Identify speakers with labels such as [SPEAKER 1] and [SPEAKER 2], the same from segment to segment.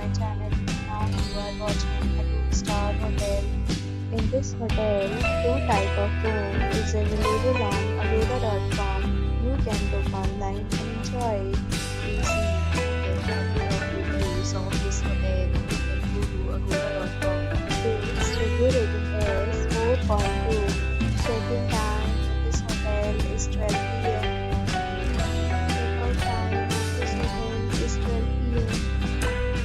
[SPEAKER 1] my channel. Now you are watching a 2-star hotel. In this hotel, two type of room is available on agoda.com. You can book online and enjoy it. To see the number of reviews of this hotel, you can go to agoda.com. Its review rating is 4.2. Check-in time in this hotel is 12 p.m. Check-out time of this hotel is 12 p.m.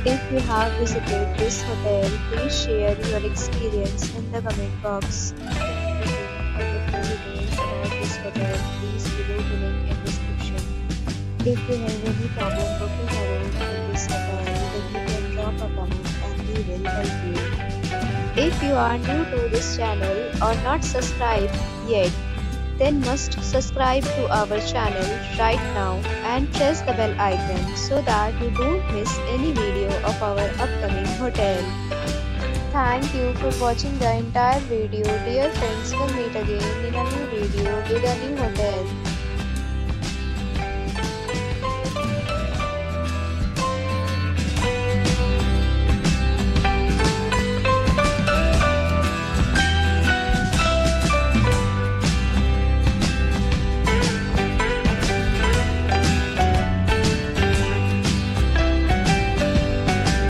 [SPEAKER 1] If you have visited this hotel, please share your experience in the comment box. If you have details about this hotel, please below the link in description. If you have any problem booking a room in this hotel, then you can drop a comment and we will help you. If you are new to this channel or not subscribed yet, then must subscribe to our channel right now and press the bell icon so that you don't miss any video of our upcoming hotel. Thank you for watching the entire video. Dear friends, we'll meet again in a new video with a new hotel.